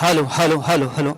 Hello hello hello hello.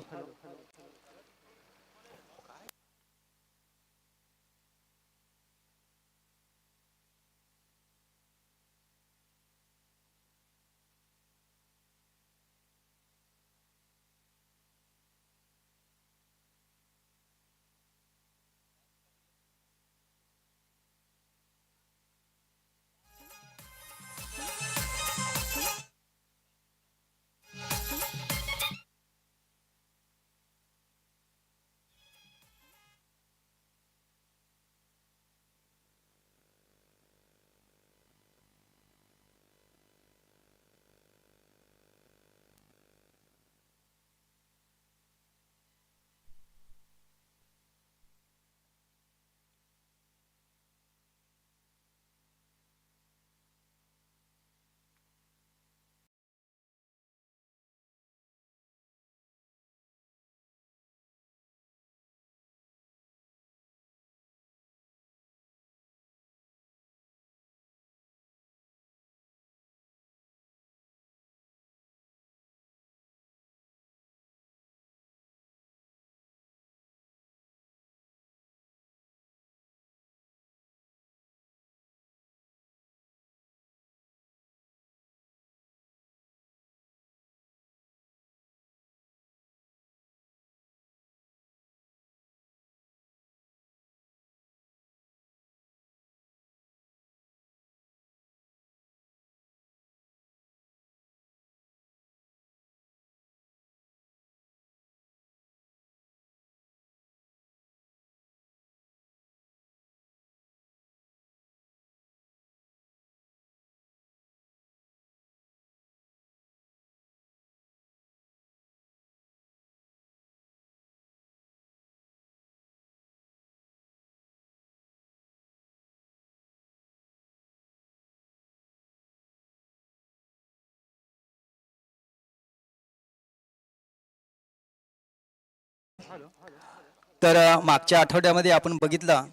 तर मागच्या आठवड्यामध्ये आपण बघितलं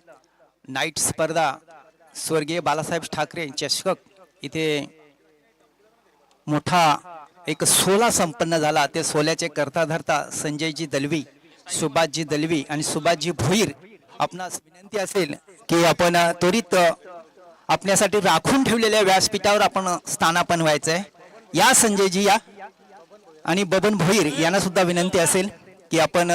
नाईट स्पर्धा स्वर्गीय बाळासाहेब ठाकरे चषक इथे मोठा एक सोहळा संपन्न झाला. ते सोहळ्याचे करता धरता संजयजी दलवी, सुभाषजी दलवी आणि सुभाषजी भोईर. आपणास विनंती असेल की आपण त्वरित आपल्यासाठी राखून ठेवलेल्या व्यासपीठावर आपण स्थानापन्न व्हायचंय. या संजयजी या आणि बबन भोईर यांना सुद्धा विनंती असेल की आपण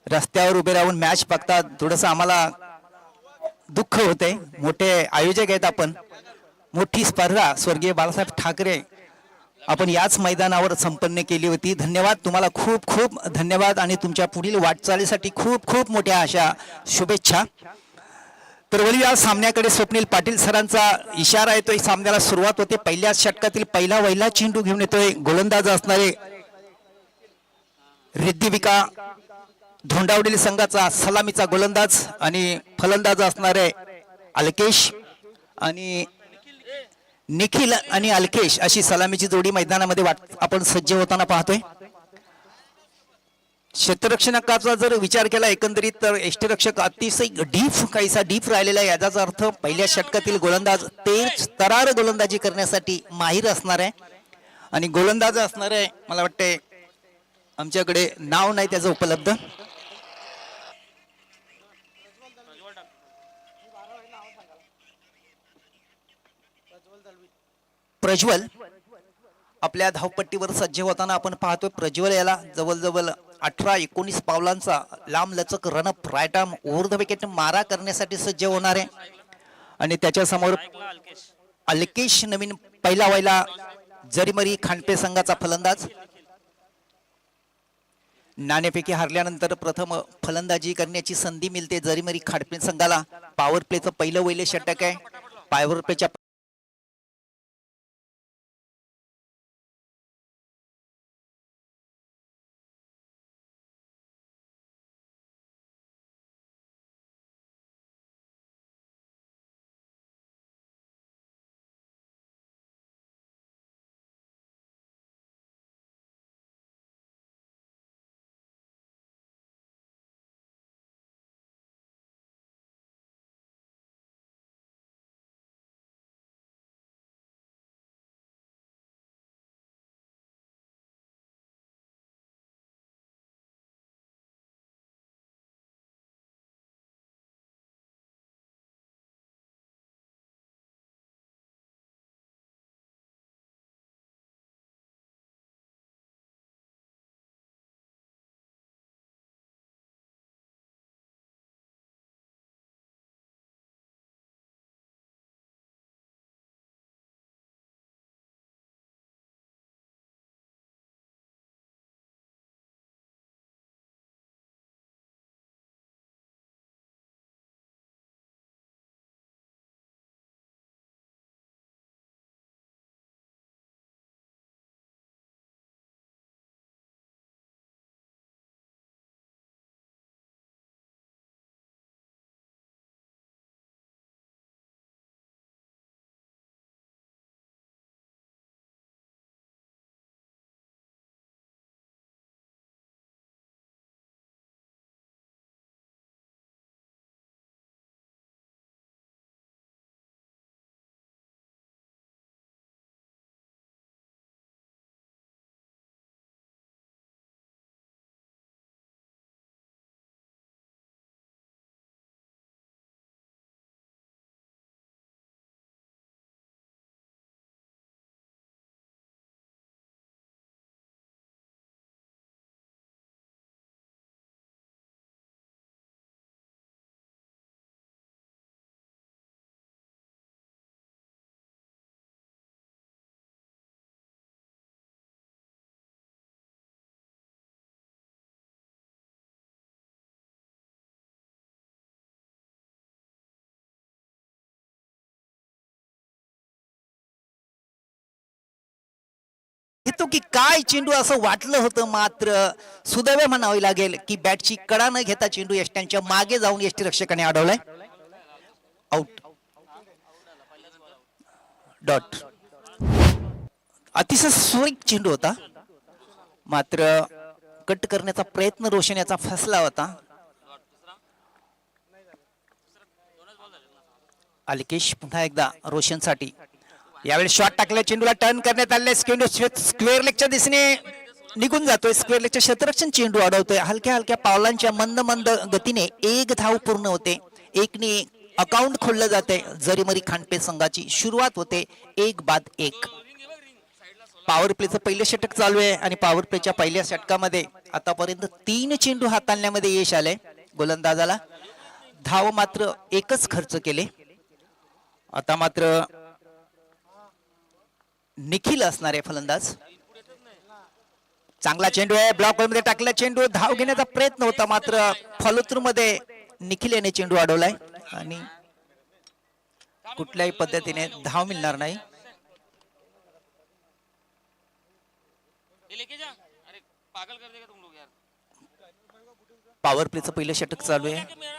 रस्त्यावर उभे राहून मॅच बघता थोडंसं आम्हाला दुःख होते. मोठे आयोजक आहेत आपण. मोठी स्पर्धा स्वर्गीय बाळासाहेब ठाकरे आपण याच मैदानावर संपन्न केली होती. धन्यवाद तुम्हाला, खूप खूप धन्यवाद आणि तुमच्या पुढील वाटचालीसाठी खूप खूप मोठ्या अशा शुभेच्छा. तर वळूया सामन्याकडे. स्वप्नील पाटील सरांचा इशारा येतोय. सामन्याला सुरुवात होते. पहिल्या षटकातील पहिला चेंडू घेऊन येतोय गोलंदाज असणारे रिद्धिविका धोंडावडील संघाचा सलामीचा गोलंदाज आणि फलंदाज असणारे अलकेश आणि निखिल आणि अलकेश अशी सलामीची जोडी मैदानामध्ये आपण सज्ज होताना पाहतोय. क्षेत्ररक्षणाचा जर विचार केला एकंदरीत तर यष्टीरक्षक अतिशय काहीसा डीप राहिलेला आहे. याचा अर्थ पहिल्या षटकातील गोलंदाज तेज तरार गोलंदाजी करण्यासाठी माहीर असणार आहे. आणि गोलंदाज असणार आहे, मला वाटते आमच्याकडे नाव नाही त्याचं उपलब्ध. प्रज्वल आपल्या धावपट्टीवर सज्ज होताना आपण पाहतोय. प्रज्वल याला जवळजवळ 18-19 पावलांचा लांब लचक run up right arm over the wicket मारा करण्यासाठी सज्ज होणार आहे. आणि त्याच्या समोर अलकेश नवीन पहिला व्हायला जरीमरी खांडपे संघाचा फलंदाज. नाणेफेकी हारल्यानंतर प्रथम फलंदाजी करण्याची संधी मिळते जरीमरी खांडपे संघाला. पॉवर प्लेचं पहिलं वहिले षटक आहे. पॉवर प्लेच्या जातो की काय चेंडू असं वाटलं होतं, मात्र सुदैव म्हणावे लागेल की बॅटची कडा न घेता चेंडू यष्ट्यांच्या मागे जाऊन यष्टी रक्षकाने अडवलाय. आउट. डॉट. अतिशय सुरेख चेंडू होता, मात्र कट करण्याचा प्रयत्न रोशन याचा फसला होता. अलिकेश पुन्हा एकदा रोशनसाठी. यावेळी शॉट टाकला, चेंडूला टर्न करण्यात आले. चेंडू स्क्वेअर लेगच्या दिशेने निघून जातोय. स्क्वेअर लेगच्या क्षेत्ररक्षण चेंडू अडवतोय. हलक्या हलक्या पावलांच्या मंद मंद गतीने एक धाव पूर्ण होते. एकने अकाउंट खोललं जाते. जरीमरी खांडपे संघाची सुरुवात होते 1-1. पॉवर प्लेचं पहिलं षटक चालू आहे आणि पॉवर प्लेच्या पहिल्या षटकामध्ये आतापर्यंत 3 चेंडू हाताळण्यामध्ये यश आले. गोलंदाजाला धाव मात्र एकच खर्च केले. आता मात्र निखिल असणारे फलंदाज. चांगला चेंडू आहे, ब्लॉक मध्ये टाकला चेंडू. धाव घेण्याचा प्रयत्न होता, मात्र फॉलोथ्रू मध्ये निखिल याने चेंडू अडवलाय आणि कुठल्याही पद्धतीने धाव मिळणार नाही. पॉवर प्लेचं पहिलं षटक चालू आहे.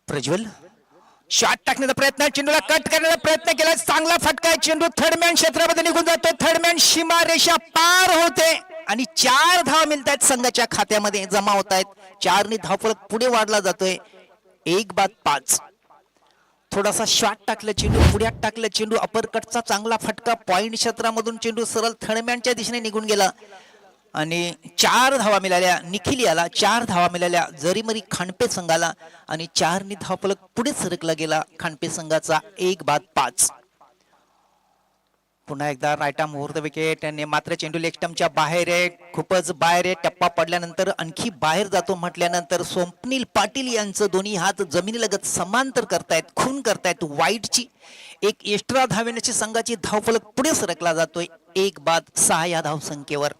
प्रज्वल शॉट टाकण्याचा प्रयत्न, चेंडूला कट करण्याचा प्रयत्न केला. चांगला फटका, चेंडू थर्डमॅन क्षेत्रामध्ये निघून जातोय. थर्डमॅन सीमा रेषा पार होते आणि 4 धाव मिळत आहेत, संघाच्या खात्यामध्ये जमा होत आहेत. 4 ने धावफलक पुढे वाढला जातोय. 1-5. थोडासा शॉट टाकलं, चेंडू पुढ्यात टाकलं, चेंडू अपरकटचा चांगला फटका, पॉइंट क्षेत्रामधून चेंडू सरळ थर्डमॅनच्या दिशेने निघून गेला आणि 4 धावा मिळाल्या निखिल याला. 4 धावा मिळाल्या जरीमरी खांडपे संघाला आणि 4 ने धावफलक पुढे सरकला गेला खांडपे संघाचा. 1-5. पुन्हा एकदा रायटा मुहूर्त विकेट आणि मात्र चेंडू लेग स्टंपच्या बाहेर आहे, खूपच बाहेर आहे. टप्पा पडल्यानंतर आणखी बाहेर जातो म्हटल्यानंतर स्वप्नील पाटील यांचं दोन्ही हात जमिनीलगत समांतर करतायत, खून करतायत. वाईटची एक एक्स्ट्रा धावेण्याची संघाची धावफलक पुढे सरकला जातोय 1-6 या धावसंख्येवर.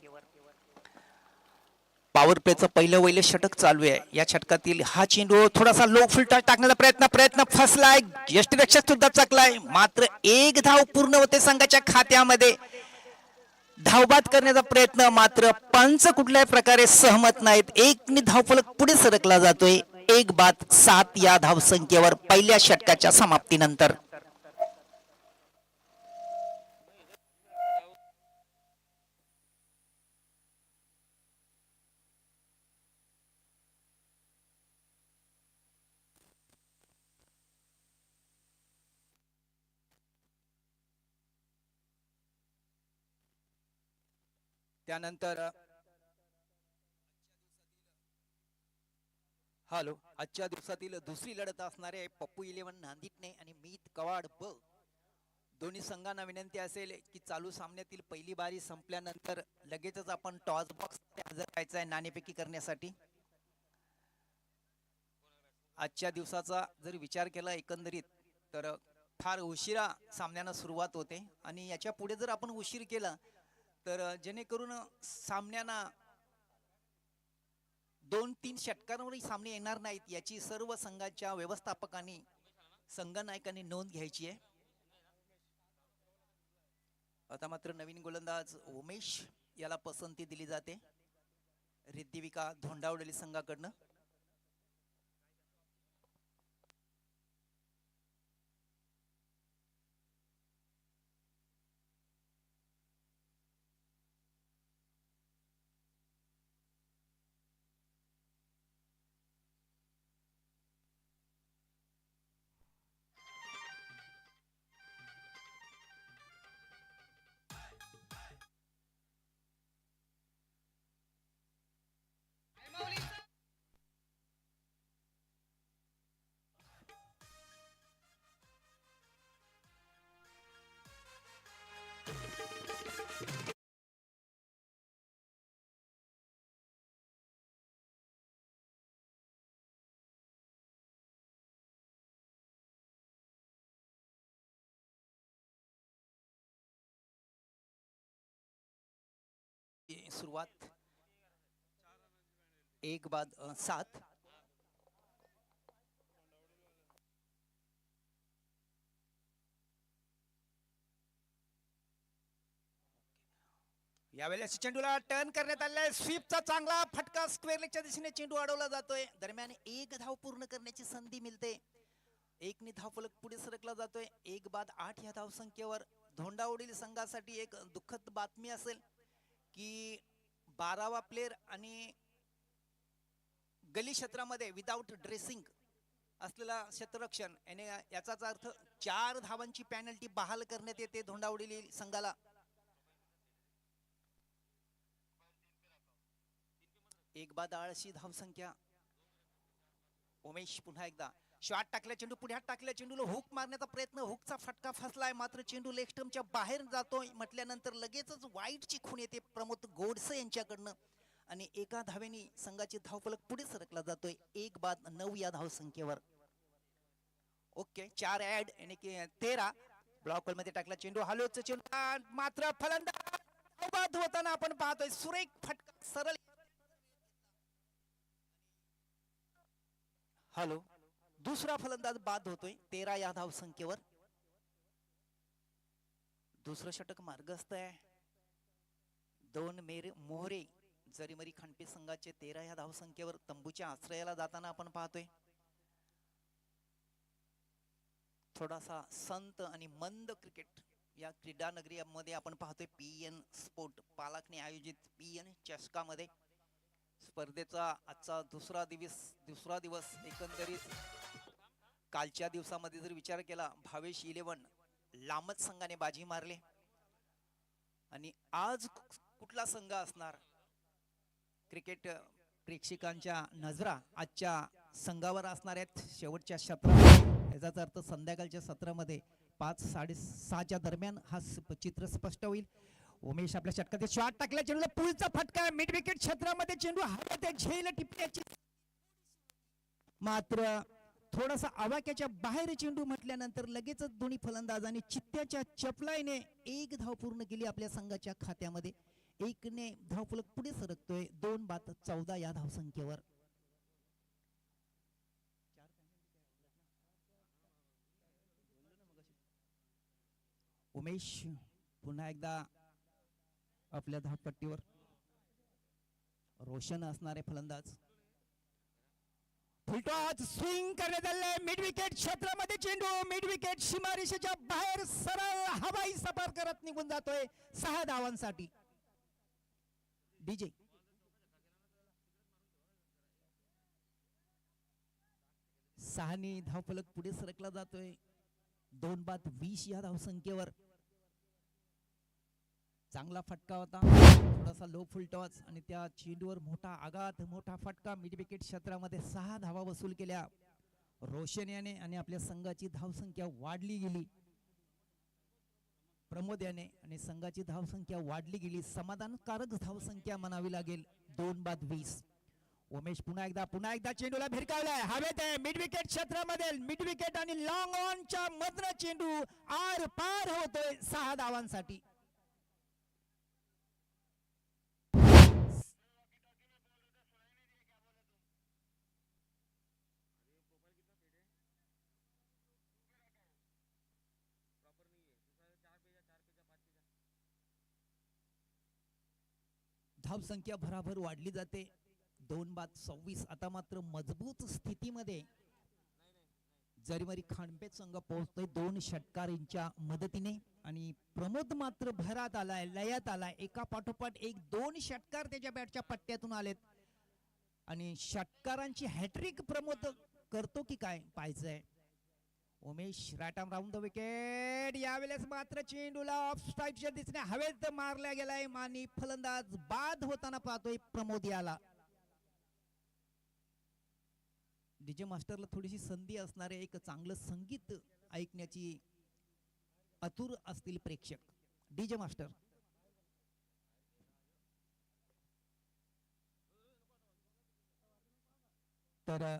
पॉवर प्लेचं पहिलं वैले षटक चालू आहे. या षटकातील हा चेंडू थोडासा लो फुलटा टाकण्याचा प्रयत्न फसलाय. यष्टीरक्षक सुद्धा चकलाय, मात्र 1 धाव पूर्ण होते संघाच्या खात्यामध्ये. धावबाद करण्याचा प्रयत्न, मात्र पंच कुठल्याही प्रकारे सहमत नाहीत. 1 ने धावफलक पुढे सरकला जातोय 1-7 या धावसंख्येवर पहिल्या षटकाच्या समाप्तीनंतर. त्यानंतर हॅलो, आजच्या दिवसातील दुसरी लढत असणारे पप्पू 11 नांदिटणे आणि मीत कवाड ब. दोन्ही संघांना विनंती असेल की चालू सामन्यातील पहिली बारी संपल्यानंतर लगेचच आपण टॉस बॉक्स हजर व्हायचा आहे नाणेफेकी करण्यासाठी. आजच्या दिवसाचा जर विचार केला एकंदरीत तर फार उशिरा सामन्याला सुरुवात होते आणि याच्या पुढे जर आपण उशीर केला तर जेणेकरून सामन्यांना 2-3 षटकांवरही सामने येणार नाहीत याची सर्व संघाच्या व्यवस्थापकांनी संघनायकांनी नोंद घ्यायची आहे. आता मात्र नवीन गोलंदाज उमेश याला पसंती दिली जाते रिद्धिविका धोंडावडली संघाकडनं. सुरुवात 1-7. यावेळेस चेंडूला टर्न करण्यात आलाय. स्वीपचा चांगला फटका स्क्वेअर लेगच्या दिशेने चेंडू अडवला जातोय. दरम्यान एक धाव पूर्ण करण्याची संधी मिळते. एकने धावफलक पुढे सरकला जातोय. 1 बाद 8 या धावसंख्येवर धोंडावडील संघासाठी एक दुःखद बातमी असेल की 12वा प्लेयर आणि गली क्षेत्रामध्ये विदाउट ड्रेसिंग असलेला क्षेत्ररक्षण याचाच अर्थ 4 धावांची पॅनल्टी बहाल करण्यात येते धोंडावडील संघाला. 1 बाद 8 धावसंख्या. उमेश पुन्हा एकदा शॉट टाकल्या. चेंडू पुढे हात टाकल्या. चेंडूला हुक मारण्याचा प्रयत्न. हुकचा फटका फसलाय. मात्र चेंडू लेग स्टंपच्या बाहेर जातोय म्हटल्यानंतर लगेचच वाईटची खूण येते प्रमोद गोडसे यांच्याकडनं आणि एका धावेने संघाचे धावफलक पुढे सरकला जातोय 1 बाद 9 या धावसंख्येवर. ओके 4 ऍड यानी की 13 ब्लॉक मध्ये टाकला. चेंडू हॅलोचा चेंडू मात्र फलंदाज बाद होताना आपण पाहतोय. सुरेख फटका सरळ. हॅलो दुसरा फलंदाज बाद होतोय 13 या धावसंख्येवर. दुसरं षटक मार्गस्थ आहे. 2 मोहरे जरीमरी खांडपे संघाचे 13 या धावसंख्येवर तंबूच्या आश्रयाला जाताना आपण पाहतोय. थोडासा संत आणि मंद क्रिकेट या क्रीडा नगरी मध्ये आपण पाहतोय. PN स्पोर्ट पालकने आयोजित PN चषकामध्ये स्पर्धेचा आजचा दुसरा दिवस एकंदरीत कालच्या दिवसामध्ये जर विचार केला भावेश 11 लांबच संघाने बाजी मारले आणि आज कुठला संघ असणार. क्रिकेट प्रेक्षकांच्या नजरा आजच्या संघावर असणार आहेत शेवटच्या सत्रात. याचा अर्थ संध्याकाळच्या सत्रामध्ये 5-6:30च्या दरम्यान हा चित्र स्पष्ट होईल. उमेश आपल्या षटकात शॉट टाकला. चेंडूला पुलचा फटका. मिड विकेट क्षेत्रामध्ये चेंडू हवेत झेल टिपण्याची मात्र थोडासा आवाक्याच्या बाहेर चेंडू म्हटल्यानंतर लगेचच दोन्ही फलंदाजांनी चित्त्याच्या चपलाईने 1 धाव पूर्ण केली आपल्या संघाच्या खात्यामध्ये. 1ने धावफलक पुढे सरकतोय 2 बाद 14 या धावसंख्येवर. उमेश पुन्हा एकदा आपल्या धावपट्टीवर. रोशन असणारे फलंदाज. फुलटॉस स्विंग करण्यात आले. मिड विकेट क्षेत्रामध्ये चेंडू मिड विकेट सीमारेषेच्या बाहेर सरळ हवाई सफर करत निघून जातोय 6 धावांसाठी. डीजे 6ने धावफलक पुढे सरकला जातोय 2 बाद 20 या धावसंख्येवर. चांगला फटका होता. थोडासा लो फुलटॉस आणि त्या चेंडूवर मोठा आघात मोठा फटका. मिड विकेट क्षेत्रामध्ये 6 धावा वसूल केल्या रोशन याने आणि आपल्या संघाची धावसंख्या वाढली गेली. प्रमोद याने आणि संघाची धावसंख्या वाढली गेली. समाधानकारक धावसंख्या म्हणावी लागेल 2 बाद 20. उमेश पुन्हा एकदा चेंडूला भिरकावलाय. हवेत आहे मिड विकेट क्षेत्रामध्ये. मिड विकेट आणि लॉंग ऑनच्या मधनं चेंडू आर पार होतोय 6 धावांसाठी. धावसंख्या भराभर वाढली जाते 2 बाद 26. आता मात्र मजबूत स्थितीमध्ये जरीमरी खांडपे संघ पोहोचतोय 2 षटकारांच्या मदतीने आणि प्रमोद मात्र भरात आलाय लयात आलाय. एका पाठोपाठ एक 2 षटकार त्याच्या बॅटच्या पट्ट्यातून आलेत आणि षटकारांची हॅट्रिक प्रमोद करतो की काय पाहायचंय. Umesh right arm round the wicket. यावेळेस मात्र चेंडूला ऑफ स्ट्राईकच्या दिशेने हवेत मारला गेलाय आणि फलंदाज बाद होताना पाहतोय प्रमोद याला. डीजे मास्टरला थोडीशी संधी असणारे एक चांगलं संगीत ऐकण्याची आतुर असतील प्रेक्षक. DJ master. तर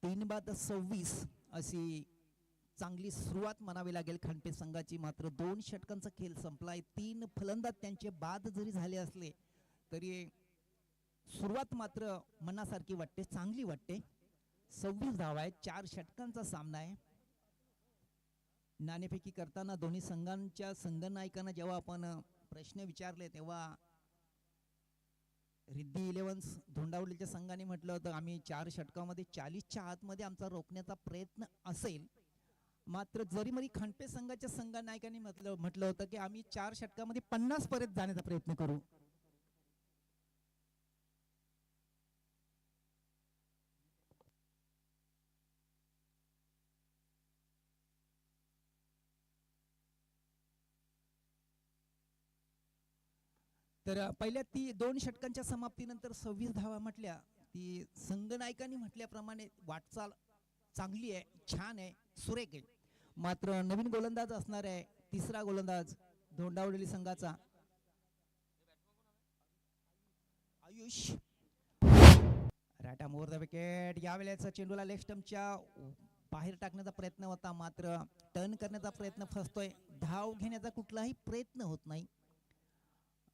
3 बाद 26 अशी चांगली सुरुवात म्हणावी लागेल खांडपे संघाची. मात्र 2 षटकांचा खेळ संपलाय. 3 फलंदाज त्यांचे बाद जरी झाले असले तरी सुरुवात मात्र मनासारखी वाटते चांगली वाटते. 26 धावा आहेत. 4 षटकांचा सामना आहे. नाणेफेकी करताना दोन्ही संघांच्या संघनायकांना जेव्हा आपण प्रश्न विचारले तेव्हा रिद्धी इलेव्हन्स धोंडावलीच्या संघाने म्हटलं होतं आम्ही 4 षटकामध्ये 40च्या आतमध्ये आमचा रोखण्याचा प्रयत्न असेल. मात्र जरीमरी खांडपे संघाच्या संघ नायकांनी म्हटलं होतं की आम्ही 4 षटकामध्ये 50 पर्यंत जाण्याचा प्रयत्न करू. तर पहिल्या 2 षटकांच्या समाप्तीनंतर 26 धावा म्हटल्या. ती संघ नायकांनी म्हटल्याप्रमाणे वाटचाल चांगली आहे, छान आहे, सुरेख आहे. मात्र नवीन गोलंदाज असणार आहे, तिसरा गोलंदाज धोंडावलेली संघाचा आयुष. राटा मोर द विकेट. यावेळेचा चेंडूला लेग स्टंपच्या बाहेर टाकण्याचा प्रयत्न होता, मात्र टर्न करण्याचा प्रयत्न फसतोय. धाव घेण्याचा कुठलाही प्रयत्न होत नाही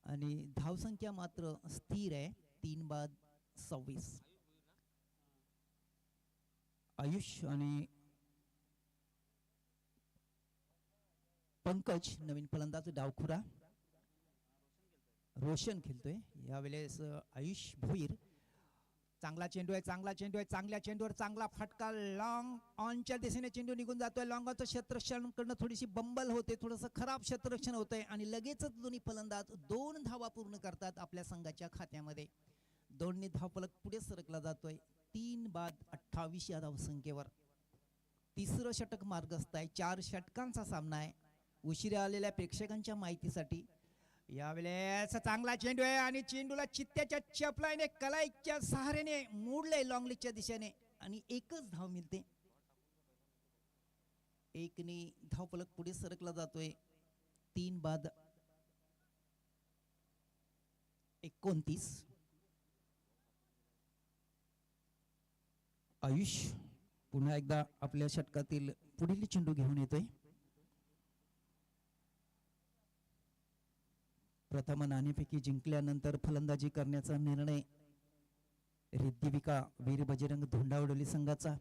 आणि धावसंख्या मात्र स्थिर आहे, 3 बाद 26. आयुष आणि पंकज नवीन फलंदाज डावखुरा. रोशन खेळतोय यावेळेस. आयुष भोईर. चांगला चेंडू आहे, चांगला चेंडू आहे, चांगल्या चेंडूवर चांगला फटका. लॉंग ऑनच्या दिशेने चेंडू निघून जातोय. लॉंगचं क्षेत्ररक्षण करणं थोडीशी बंबल होते, थोडंसं खराब क्षेत्ररक्षण होतंय आणि लगेचच दोन्ही फलंदाज 2 धावा पूर्ण करतात आपल्या संघाच्या खात्यामध्ये. 2 धावफलक पुढे सरकला जातोय. 3 बाद 28 या धावसंख्येवर. तिसरं षटक मार्गस्थ आहे. 4 षटकांचा सामना आहे. उशिरा आलेल्या प्रेक्षकांच्या माहितीसाठी यावेळेस चांगला चेंडू आहे आणि चेंडूला चित्त्याच्या चपलाईने कलाईच्या सहाऱ्याने मोडले लॉंग लीगच्या दिशेने आणि एकच धाव मिळते. 1ने धावफलक पुढे सरकला जातोय. 3 बाद 29. आयुष पुन्हा एकदा आपल्या षटकातील पुढील चेंडू घेऊन येतोय. प्रथम नाणेफेकी जिंकल्यानंतर फलंदाजी करण्याचा निर्णय रिद्धिविका वीर बजरंग धोंडावडोली संघाचा.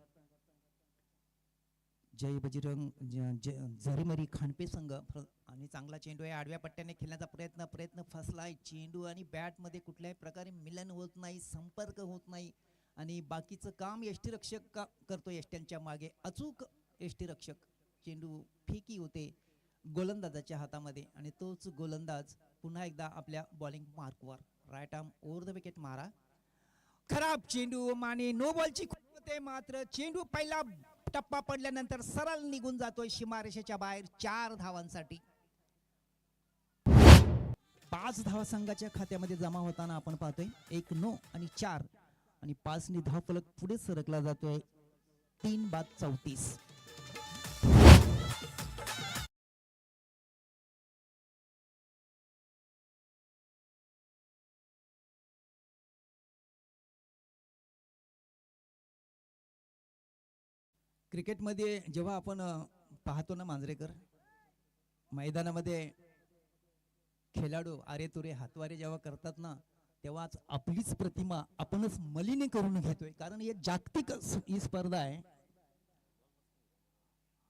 जय बजरंग झरीमरी खांडपे संघ. आणि चांगला चेंडू आहे, आडव्या पट्ट्याने खेळण्याचा प्रयत्न फसलाय. चेंडू आणि बॅट मध्ये कुठल्याही प्रकारे मिलन होत नाही, संपर्क होत नाही आणि बाकीचं काम यष्टीरक्षक करतो. यष्ट्यांच्या मागे अचूक यष्टीरक्षक. चेंडू फेकी होते गोलंदाजाच्या हातामध्ये आणि तोच गोलंदाज पुन्हा एकदा आपल्या बॉलिंग मार्कवर. Right arm over the wicket मारा. खराब चेंडू माने नो बॉलची होते. मात्र चेंडू पहिला टप्पा पडल्यानंतर सरळ निघून जातोय सीमारेषेच्या बाहेर 4 धावांसाठी. 5 धावा संघाच्या खात्यामध्ये जमा होताना आपण पाहतोय. 1 नो आणि 4 आणि 5 ने धावफलक पुढे सरकला जातोय. 3 बाद 34. क्रिकेटमध्ये जेव्हा आपण पाहतो ना मांजरेकर, मैदानामध्ये खेळाडू आरे तुरे हातवारे जेव्हा करतात ना, तेव्हाच आपलीच प्रतिमा आपणच मलिन करून घेतोय. कारण ही जागतिक ही स्पर्धा आहे.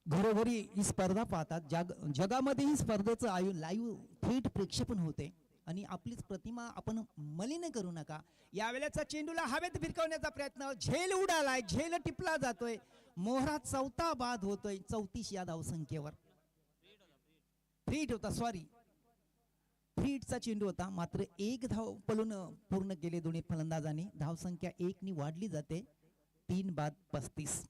घरोघरी ही स्पर्धा पाहतात. जगामध्ये ही स्पर्धेचं लाईव्ह थेट प्रक्षेपण होते आणि आपलीच प्रतिमा आपण मलिन करू नका. यावेळेचा चेंडूला हवेत भिरकवण्याचा प्रयत्न. झेल उडालाय, झेल टिपला जातोय. मोहरा 4था बाद होतोय 34 या धावसंख्येवर. फ्रीट होता, सॉरी फ्रीटचा चेंडू होता. मात्र 1 धाव पळून पूर्ण केले दोन्ही फलंदाजांनी. धावसंख्या 1 ने वाढली जाते. 3 बाद 35.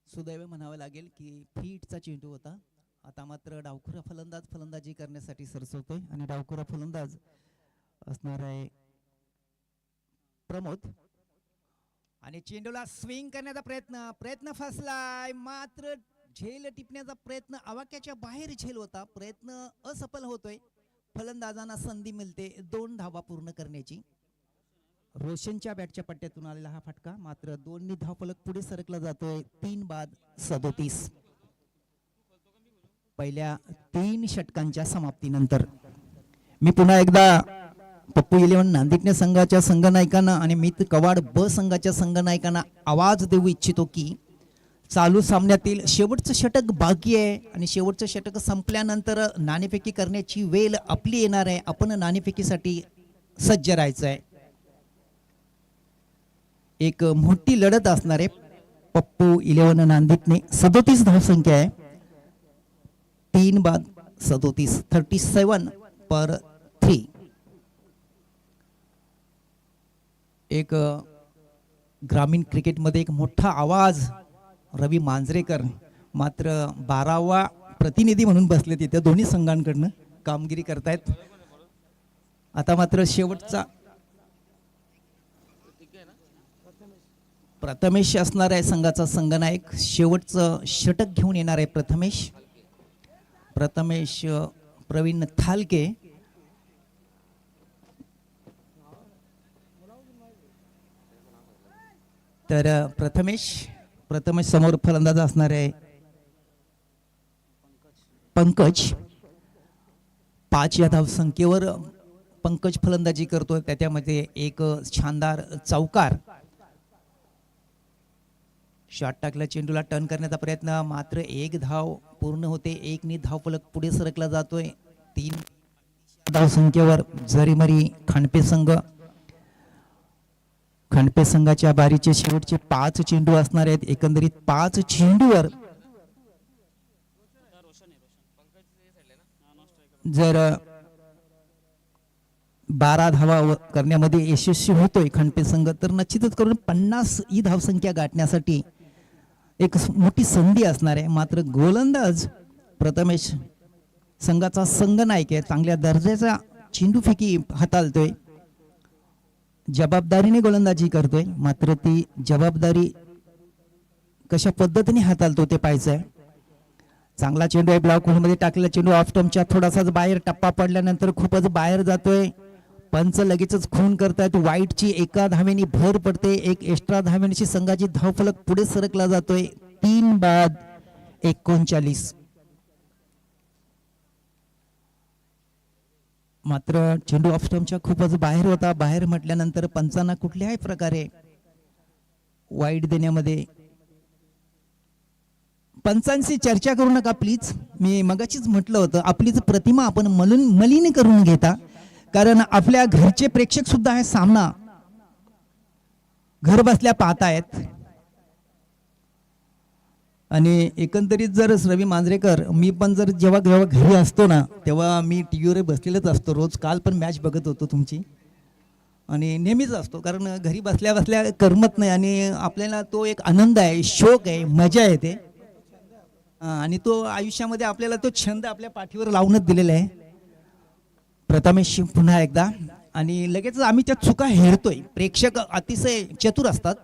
सुदैव म्हणावं लागेल की फ्रीटचा चेंडू होता. आता मात्र डावखुरा फलंदाज फलंदाजी करण्यासाठी सरसवतोय आणि डावखुरा फलंदाज असणार आहे प्रमोद. आणि चेंडूला स्विंग करण्याचा प्रयत्न फसलाय. मात्र झेल टिपण्याचा प्रयत्न आवाक्याच्या बाहेर झेल होता. प्रयत्न असफल होतोय. फलंदाजांना संधी मिळते 2 धावा पूर्ण करण्याची. रोशनच्या बॅटच्या पट्ट्यातून आलेला हा फटका. मात्र 2 धावफलक पुढे सरकला जातोय. 3 बाद 37. पहिल्या 3 षटकांच्या समाप्तीनंतर मी पुन्हा एकदा पप्पू इलेव्हन नांदिकने संघाच्या संघनायकांना आणि मित कवाड ब संघाच्या संघनायकांना आवाज देऊ इच्छितो की चालू सामन्यातील शेवटचं षटक बाकी आहे आणि शेवटचं षटक संपल्यानंतर नाणेफेकी करण्याची वेळ आपली येणार आहे. आपण नाणेफेकीसाठी सज्ज राहायचं आहे. एक मोठी लढत असणार आहे. पप्पू 11 नांदितने 37 धावसंख्या आहे. 3 बाद 37 37/3. एक ग्रामीण क्रिकेटमध्ये एक मोठा आवाज रवी मांजरेकर मात्र 12वा प्रतिनिधी म्हणून बसले तिथे दोन्ही संघांकडनं कामगिरी करतायत. आता मात्र शेवटचा प्रथमेश असणार आहे संघाचा संघनायक. शेवटचं षटक घेऊन येणार आहे प्रथमेश प्रवीण थालके. तर प्रथमेश समोर फलंदाज असणार आहे पंकज. 5 या धावसंख्येवर पंकज फलंदाजी करतोय. त्यामध्ये एक शानदार चौकार. शॉट टाकला, चेंडूला टर्न करण्याचा प्रयत्न मात्र 1 धाव पूर्ण होते. 1 धावफलक पुढे सरकला जातोय. 3 धावसंख्येवर जरीमरी खांडपे संघाच्या बारीचे शेवटचे 5 चेंडू असणार आहेत. एकंदरीत 5 चेंडूवर जर 12 धावा करण्यामध्ये यशस्वी होतोय खांडपे संघ तर निश्चितच करून 50 ही धावसंख्या गाठण्यासाठी एक मोठी संधी असणार आहे. मात्र गोलंदाज प्रथमेश संघाचा संघनायक आहे. चांगल्या दर्जाचा चेंडू फेकी हाताळतोय. जबाबदारीने गोलंदाजी करतोय. मात्र ती जबाबदारी कशा पद्धतीने हाताळतो ते पाहायचं आहे. चांगला चेंडू आहे. ब्लॉक होलमध्ये टाकलेला चेंडू ऑफ स्टंपच्या थोडासाच बाहेर टप्पा पडल्यानंतर खूपच बाहेर जातोय. पंच लगेचच खून करतायत. वाईटची 1 धावेने भर पडते. एक एक्स्ट्रा धावेची संघाची धावफलक पुढे सरकला जातोय. 3 बाद 39. मात्र चेंडू ऑफ स्टंपच्या खूपच बाहेर होता. बाहेर म्हटल्यानंतर पंचांना कुठल्याही प्रकारे वाईट देण्यामध्ये पंचांशी चर्चा करू नका प्लीज. मी मगाशीच म्हटलं होतं आपलीच प्रतिमा आपण मलिन करून घेता. कारण आपल्या घरचे प्रेक्षक सुद्धा हे सामना घर बसल्या पाहतायत. आणि एकंदरीत जर रवी मांजरेकर मी पण जर जेव्हा घरी असतो ना तेव्हा मी टीव्हीवर बसलेलंच असतो रोज. काल पण मॅच बघत होतो तुमची आणि नेहमीच असतो कारण घरी बसल्या बसल्या करमत नाही आणि आपल्याला तो एक आनंद आहे, शौक आहे, मजा येते आणि तो आयुष्यामध्ये आपल्याला तो छंद आपल्या पाठीवर लावूनच दिलेला आहे. प्रथमेश पुन्हा एकदा आणि लगेच आम्ही त्या चुका हेरतोय. प्रेक्षक अतिशय चतुर असतात.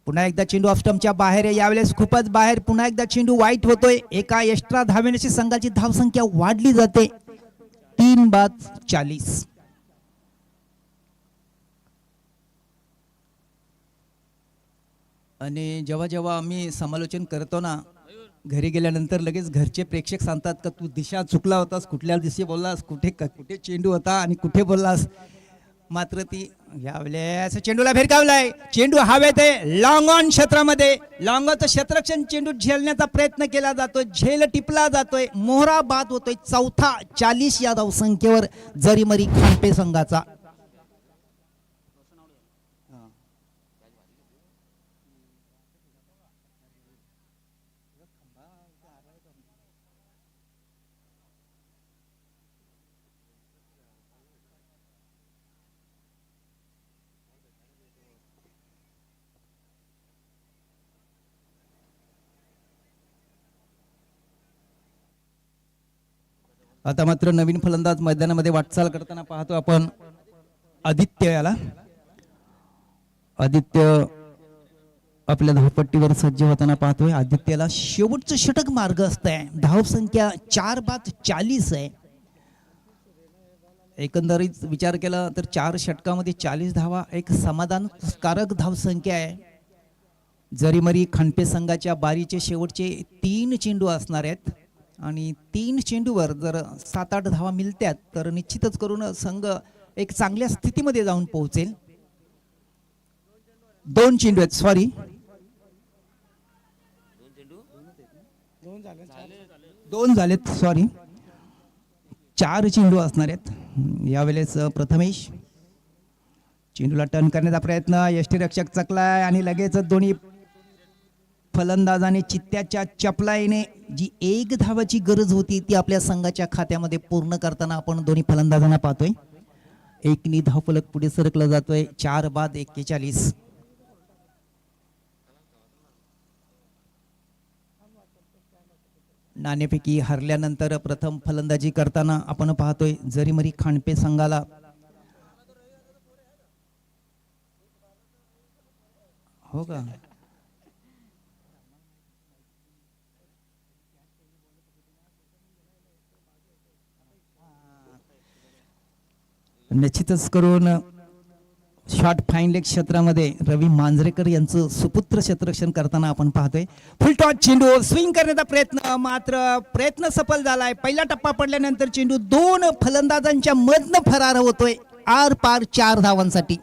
पुन्हा एकदा चेंडू ऑफ स्टंपच्या बाहेर आहे. यावेळेस खूपच बाहेर. पुन्हा एकदा चेंडू वाईट होतोय. एका एक्स्ट्रा धावेने संघाची धावसंख्या वाढली जाते. 3 बाद 40. आणि जेव्हा आम्ही समालोचन करतो ना घरी गेल्यानंतर लगेच घरचे प्रेक्षक सांगतात का तू दिशा चुकला होतास, कुठल्या दिशे बोललास, कुठे चेंडू होता आणि कुठे बोललास. मात्र ती यावेळेस चेंडूला भिरकावलाय. चेंडू हवेत आहे. लॉंग ऑन क्षेत्रामध्ये लॉंगचं क्षेत्ररक्षण चेंडू झेलण्याचा प्रयत्न केला जातोय. झेल टिपला जातोय. मोहरा बाद होतोय. 4था 40 या धावसंख्येवर जरीमरी खांडपे संघाचा. आता मात्र नवीन फलंदाज मैदानामध्ये वाटचाल करताना पाहतो आपण आदित्य याला. आदित्य आपल्या धावपट्टीवर सज्ज होताना पाहतोय. आदित्यला शेवटचं षटक मार्ग असतंय. धावसंख्या 4 बाद 40 आहे. एकंदरीत विचार केला तर 4 षटकामध्ये 40 धावा एक समाधानकारक धावसंख्या आहे. जरीमरी खांडपे संघाच्या बारीचे शेवटचे 3 चेंडू असणार आहेत आणि 3 चेंडूवर जर 7-8 धावा मिळतात तर निश्चितच करून संघ एक चांगल्या स्थितीमध्ये जाऊन पोहोचेल. 2 चेंडू आहेत. सॉरी दोन झालेत, सॉरी 4 चेंडू असणार आहेत यावेळेस. प्रथमेश चेंडूला टर्न करण्याचा प्रयत्न, यष्टीरक्षक चकलाय आणि लगेच दोन्ही फलंदाजाने चित्त्याच्या चपलाईने जी 1 धावाची गरज होती ती आपल्या संघाच्या खात्यामध्ये पूर्ण करताना आपण दोन्ही फलंदाजांना पाहतोय. 1 धावफलक पुढे सरकला जातोय. 4 बाद 41. नाणेफेकी हरल्यानंतर प्रथम फलंदाजी करताना आपण पाहतोय जरीमरी खांडपे संघाला हो का निश्चितच करून शॉर्ट फाईन लेग क्षेत्रामध्ये रवी मांजरेकर यांचं सुपुत्र क्षेत्ररक्षण करताना आपण पाहतोय. फुल टॉस चेंडू स्विंग करण्याचा प्रयत्न, मात्र प्रयत्न सफल झालाय. पहिला टप्पा पडल्यानंतर चेंडू 2 फलंदाजांच्या मधनं फरार होतोय आर पार 4 धावांसाठी.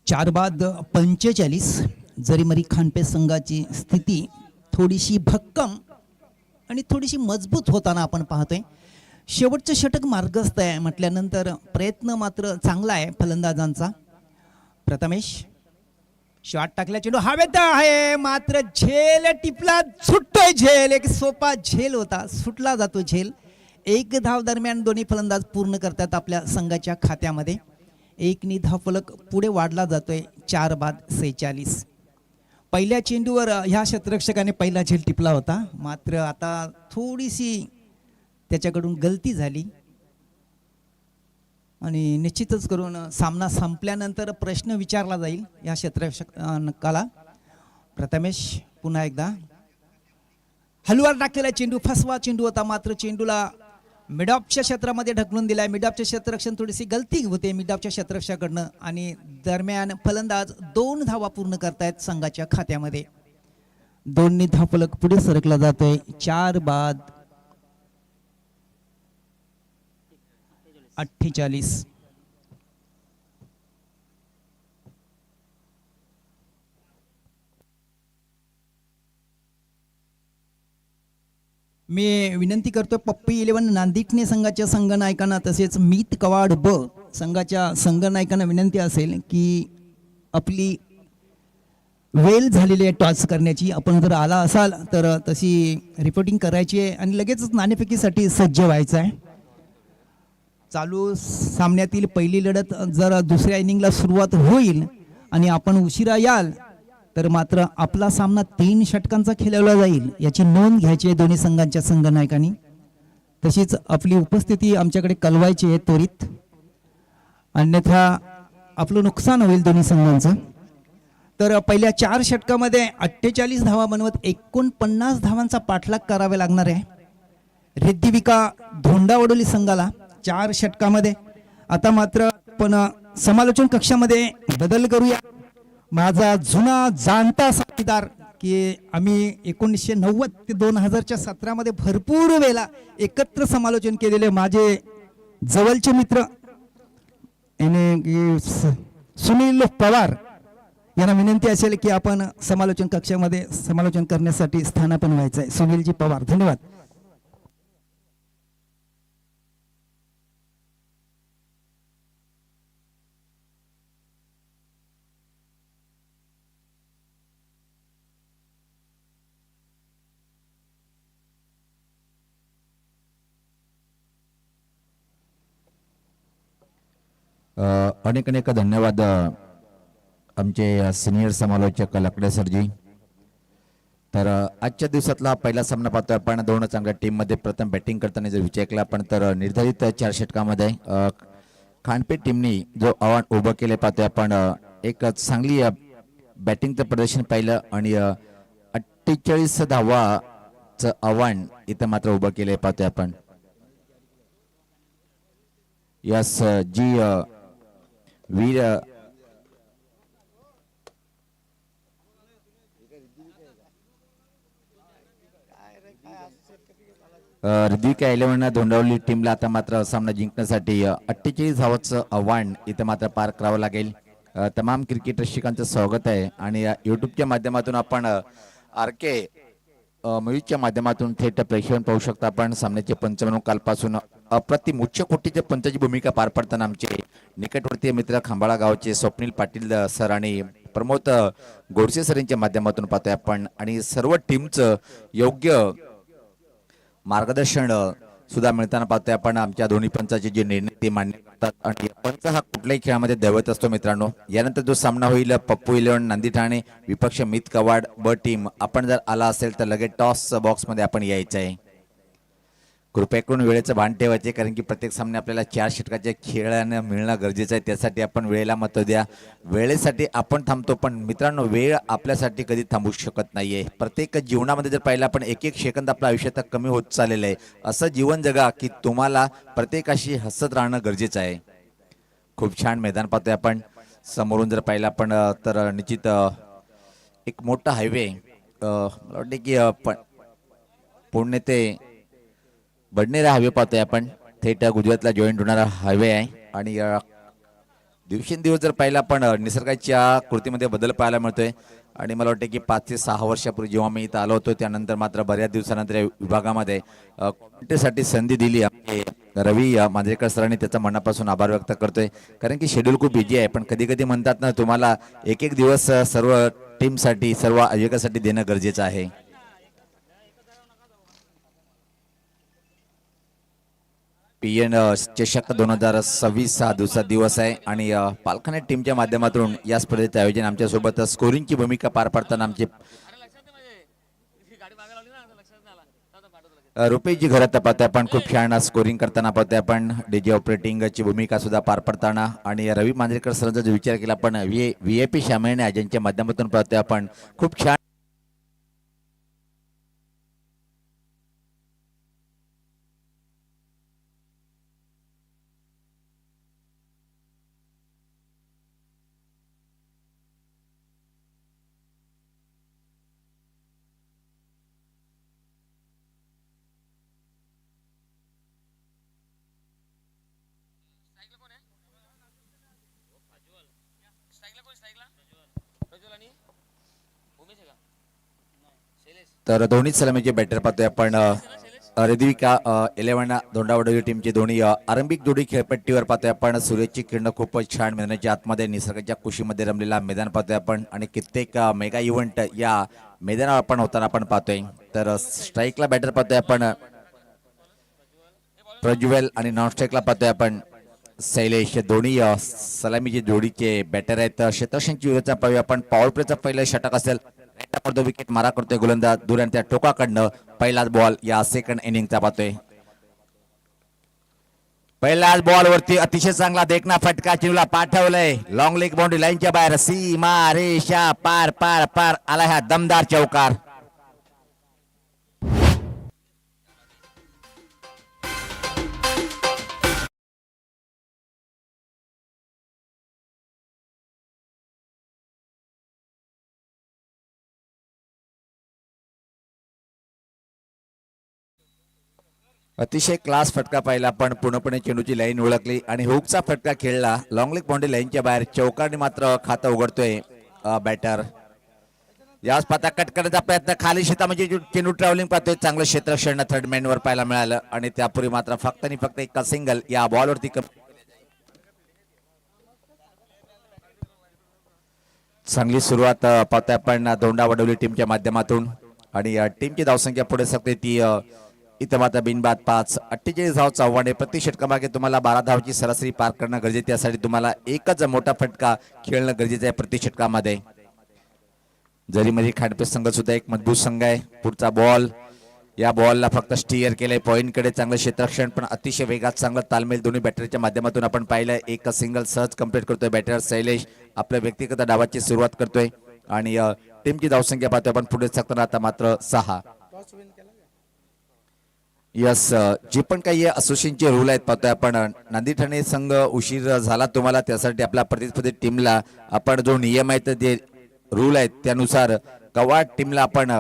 चार बाद 45. जरीमरी खांडपे संघाची स्थिती थोडीशी भक्कम आणि थोडीशी मजबूत होताना आपण पाहतोय. शेवटचं षटक मार्गस्थ आहे म्हटल्यानंतर प्रयत्न मात्र चांगला आहे फलंदाजांचा. प्रथमेश शॉट टाकला, चेंडू हवेत आहे, मात्र झेल टिपला, सुटतोय झेल. एक सोपा झेल होता, सुटला जातो झेल. 1 धाव दरम्यान दोन्ही फलंदाज पूर्ण करतात आपल्या संघाच्या खात्यामध्ये. 1 धावफलक पुढे वाढला जातोय. 4 बाद 46. पहिल्या चेंडूवर ह्या क्षेत्ररक्षकाने पहिला झेल टिपला होता, मात्र आता थोडीशी त्याच्याकडून गलती झाली आणि निश्चितच करून सामना संपल्यानंतर प्रश्न विचारला जाईल या क्षेत्ररक्षकाला. प्रथमेश पुन्हा एकदा हलवार टाकलेला चेंडू, फसवा चेंडू होता, मात्र चेंडूला मिडऑफच्या क्षेत्रामध्ये ढकलून दिलाय. मिडऑफचे क्षेत्ररक्षण थोडीशी गलती होते मिडऑफच्या क्षेत्ररक्षकाकडनं आणि दरम्यान फलंदाज 2 धावा पूर्ण करतायत संघाच्या खात्यामध्ये. 2 धावफलक पुढे सरकला जातोय. 4 बाद 48. मी विनंती करतोय पप्पी 11 नांदिकणे संघाच्या संघनायकांना तसेच मीत कवाड ब संघाच्या संघनायकांना विनंती असेल की आपली वेल झालेली आहे टॉस करण्याची. आपण जर आला असाल तर तशी रिपोर्टिंग करायची आहे आणि लगेचच नाणेफेकीसाठी सज्ज व्हायचं आहे. चालू सामन्यातील पहिली लढत जर दुसऱ्या इनिंगला सुरुवात होईल आणि आपण उशिरा याल तर मात्र आपला सामना 3 षटकांचा खेळवला जाईल याची नोंद घ्यायची आहे दोन्ही संघांच्या संघनायकांनी. तशीच आपली उपस्थिती आमच्याकडे कळवायची आहे त्वरित, अन्यथा आपलं नुकसान होईल दोन्ही संघांचं. तर पहिल्या 4 षटकामध्ये 48 धावा बनवत 49 धावांचा पाठलाग करावा लागणार आहे रिद्धिविका धोंडावडोली संघाला 4 षटकामध्ये. आता मात्र पण समालोचन कक्षामध्ये बदल करूया. माझा जुना जाणता साथीदार की आम्ही 1990 ते 2017 मध्ये भरपूर वेळा एकत्र समालोचन केलेले माझे जवळचे मित्र सुनील पवार यांना विनंती असेल की आपण समालोचन कक्षामध्ये समालोचन करण्यासाठी स्थानापन्न व्हायचं आहे. सुनीलजी पवार, धन्यवाद. अनेक अनेक धन्यवाद आमचे सिनियर समालोचक लकडे सरजी. तर आजच्या दिवसातला पहिला सामना पाहतोय आपण. 2 चांगल्या टीममध्ये प्रथम बॅटिंग करताना जर विचार केला आपण तर निर्धारित 4 षटकामध्ये खांडपे टीमने जो आव्हान उभं केले पाहतोय आपण. एक चांगली बॅटिंगचं प्रदर्शन पाहिलं आणि 48 धावाचं आव्हान इथं मात्र उभं केले पाहतोय आपण. यस जी वीर ऋद्विका 11 धोंडावली टीमला आता मात्र सामना जिंकण्यासाठी 48 धावांचं आव्हान इथं मात्र पार करावं लागेल. तमाम क्रिकेट रसिकांचं स्वागत आहे आणि यूट्यूबच्या माध्यमातून आपण RK म्युझिकच्या माध्यमातून थेट प्रेक्षण पाहू शकता. आपण सामन्याचे पंच म्हणून कालपासून अप्रतिम उच्च कोटीच्या पंचाची भूमिका पार पडताना आमचे निकटवर्तीय मित्र खांबाळा गावचे स्वप्नील पाटील सर आणि प्रमोद गोडसे सर यांच्या माध्यमातून पाहतोय आपण. आणि सर्व टीमचं योग्य मार्गदर्शन सुद्धा मिळताना पाहतोय आपण. आमच्या दोन्ही पंचाचे जे निर्णय ते मान्य करतात आणि पंच हा कुठल्याही खेळामध्ये दैवत असतो मित्रांनो. यानंतर जो सामना होईल पप्पू 11 नांदी ठाणे विपक्ष मित कवाड ब टीम. आपण जर आला असेल तर लगेच टॉस बॉक्स मध्ये आपण यायचं आहे. कृपया करून वेळेचं भान ठेवायचे, कारण की प्रत्येक सामने आपल्याला 4 षटकाच्या खेळानं मिळणं गरजेचं आहे. त्यासाठी आपण वेळेला महत्त्व द्या. वेळेसाठी आपण थांबतो, पण मित्रांनो वेळ आपल्यासाठी कधी थांबू शकत नाहीये. प्रत्येक जीवनामध्ये जर पाहिलं आपण एक एक सेकंद आपल्या आयुष्यात कमी होत चाललेलं आहे. असं जीवन जगा की तुम्हाला प्रत्येकाशी हसत राहणं गरजेचं आहे. खूप छान मैदान पाहतोय आपण. समोरून जर पाहिलं आपण तर निश्चित एक मोठा हायवे मला वाटते की पुणे ते बडनेरा हायवे पाहतोय आपण. थेट गुजरातला जॉईंट होणारा हायवे आहे आणि दिवसेंदिवस जर पाहिलं आपण निसर्गाच्या कृतीमध्ये बदल पाहायला मिळतोय. आणि मला वाटतं की 5 ते 6 वर्षापूर्वी जेव्हा मी इथं आलो होतो त्यानंतर मात्र बऱ्याच दिवसानंतर या विभागामध्ये कॉमेंट्रीसाठी संधी दिली. रवी मांजरेकर सरांनी त्याचा मनापासून आभार व्यक्त करतोय, कारण की शेड्यूल खूप बिझी आहे. पण कधी कधी म्हणतात ना, तुम्हाला एक एक दिवस सर्व टीमसाठी सर्व आयोजकासाठी देणं गरजेचं आहे. PN चषक 2026 हा दुसरा दिवस आहे आणि पालखाने टीमच्या माध्यमातून या स्पर्धेचे आयोजन आमच्यासोबत स्कोरिंगची भूमिका पार पाडताना आमचे रुपेशजी घरात पाहतोय आपण. खूप छान स्कोरिंग करताना पाहतोय आपण. डीजे ऑपरेटिंगची भूमिका सुद्धा पार पडताना आणि रवी मांजरेकर सरांचा जो विचार केला आपण VIP शामेने ज्यांच्या माध्यमातून पाहतोय आपण. खूप छान तर दोन्ही सलामीचे बॅटर पाहतोय आपण. ऋद्विका 11 धोंडावडोली टीमची दोन्ही आरंभिक जोडी खेळपट्टीवर पाहतोय आपण. सूर्याची किरण खूपच छान मैदानाच्या आतमध्ये निसर्गाच्या कुशीमध्ये रमलेला मैदान पाहतोय आपण आणि कित्येक मेगा इव्हेंट या मैदानावर आपण होताना आपण पाहतोय. तर स्ट्राईकला बॅटर पाहतोय आपण प्रज्वल आणि नॉन स्ट्राईकला पाहतोय आपण शैलेश. दोन्ही सलामीचे जोडीचे बॅटर आहेत. क्षेत्ररक्षणाची विरोधाचा पाहूया आपण. पॉवर प्लेचा पहिला षटक असेल, विकेट मारा करतोय गोलंदाज दूर आणि त्या टोकाकडनं पहिलाच बॉल या सेकंड इनिंगचा पाहतोय. पहिल्याच बॉल वरती अतिशय चांगला देखना फटका चिरूला पाठवलंय. लॉंग लेग बाउंड्री लाईनच्या बाहेर सीमा रेषा पार पार पार आला हा दमदार चौकार. अतिशय क्लास फटका पाहिला पण पूर्णपणे चेंडूची लाईन ओळखली आणि हुकचा फटका खेळला. लॉंग लेग बाउंड्री लाईनच्या बाहेर चौकारने मात्र खातं उघडतोय बॅटर. याच पाता कट करण्याचा प्रयत्न खाली शेता म्हणजे चेंडू ट्रॅव्हलिंग पाहतोय. चांगलं क्षेत्ररक्षण थर्ड मॅन वर पाहायला मिळालं आणि त्यापूर्वी मात्र फक्त आणि फक्त एका सिंगल या बॉलवरती चांगली सुरुवात पाहतोय आपण धोंडावडोली टीमच्या माध्यमातून आणि टीमची धावसंख्या पुढे सरते ती इथं मात्र बिनबाद 5. 48 धावचा आव्हान आहे. प्रति षटकामागे तुम्हाला 12 धावची सरासरी पार करणं गरजेचं. त्यासाठी तुम्हाला एकच मोठा फटका खेळणं गरजेचं आहे प्रति षटकामध्ये. जरीमध्ये खाडपे संघ सुद्धा एक मजबूत संघ आहे. पुढचा बॉल, या बॉलला फक्त स्टिअर केलंय पॉइंट कडे. चांगलं क्षेत्ररक्षण पण अतिशय वेगात चांगलं तालमेल दोन्ही बॅटरच्या माध्यमातून आपण पाहिलं. एक सिंगल सहज कंप्लीट करतोय बॅटर शैलेश. आपल्या व्यक्तिगत डावाची सुरुवात करतोय आणि टीमची धावसंख्या पाहतोय आपण पुढे सरकताना आता मात्र 6. यस, जे पण काही असोसिएशनचे रूल आहेत पाहतोय आपण. नांदी ठाणे संघ उशीर झाला तुम्हाला, त्यासाठी आपल्या प्रतिस्पर्धी टीमला आपण जो नियम आहेत ते रूल आहेत त्यानुसार कवाड टीमला आपण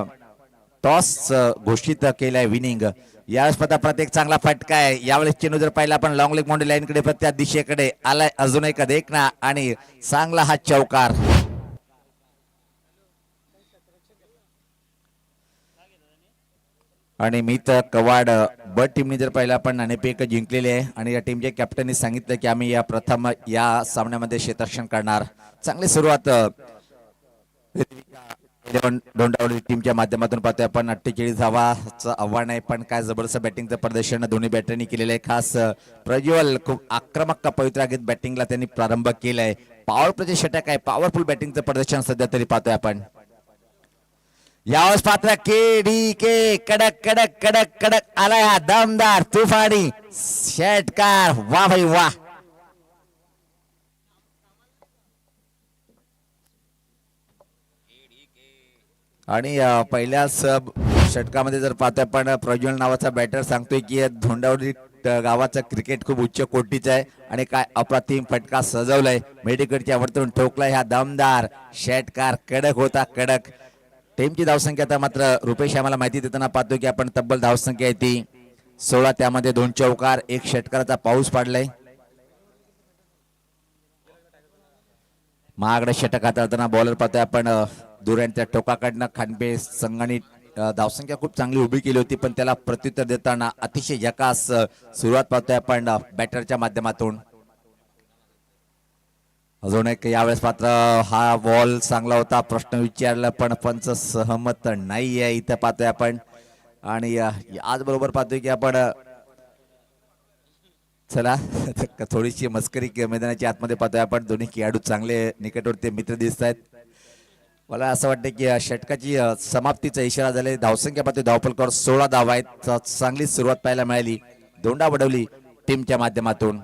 टॉस घोषित केलाय विनिंग. यावेळेस प्रत्येक चांगला फटका आहे. यावेळेस चेंडू जर पाहिला आपण लॉंग लेग बाउंड्री लाईन कडे प्रत्येक दिशेकडे आलाय. अजून एक देखना आणि चांगला हा चौकार. आणि मी तर कवाड ब टीमने जर पाहिलं आपण नाणेफेक जिंकलेली आहे आणि या टीमच्या कॅप्टननी सांगितलं की आम्ही या प्रथम या सामन्यामध्ये क्षेत्ररक्षण करणार. चांगली सुरुवात डोंडावली टीमच्या माध्यमातून पाहतोय आपण. 48 धावाचं आव्हान आहे, पण काय जबरदस्त बॅटिंगचं प्रदर्शन दोन्ही बॅटरनी केलेलं आहे. खास प्रज्वल खूप आक्रमक पवित्रा घेत बॅटिंगला त्यांनी प्रारंभ केलाय. पॉवर प्लेचे षटक आहे, पॉवरफुल बॅटिंगचं प्रदर्शन सध्या तरी पाहतोय आपण. यावेळेस पात्र के डी के कडक कडक कडक कडक आलाय हा दमदार तुफानी षटकार. वा भाई वा. आणि पहिल्याच षटकामध्ये जर पाहतोय आपण प्रज्वल नावाचा बॅटर सांगतोय की धोंडावली गावाचं क्रिकेट खूप उच्च कोटीचं आहे आणि काय अप्रतिम फटका सजवलाय. मेडिकलच्या वरतून ठोकलाय हा दमदार षटकार. कडक होता कडक. टीमची धावसंख्या आता मात्र रुपेश आम्हाला माहिती देताना पाहतो की आपण तब्बल धावसंख्या आहे ती 16. त्यामध्ये 2 चौकार 1 षटकाराचा पाऊस पाडलाय. महागडे षटक हाताळताना बॉलर पाहतोय आपण दुऱ्यांच्या टोकाकडनं खानपे संघाने धावसंख्या खूप चांगली उभी केली होती, पण त्याला प्रत्युत्तर देताना अतिशय झकास सुरुवात पाहतोय आपण बॅटरच्या माध्यमातून. अजून एक यावेळेस मात्र हा बॉल चांगला होता. प्रश्न विचारला पण पंच सहमत नाही आहे इथं पाहतोय आपण. आणि आज बरोबर पाहतोय की आपण चला थोडीशी मस्करी मैदानाच्या आतमध्ये पाहतोय आपण. दोन्ही खेळाडू चांगले निकटवर्ती मित्र दिसत आहेत. मला असं वाटतं की षटकाची समाप्तीचा इशारा झाले. धावसंख्या पाहतोय धावफलकावर 16 धावा आहेत. चांगली सुरुवात पाहायला मिळाली दोंडा वडवली टीमच्या माध्यमातून.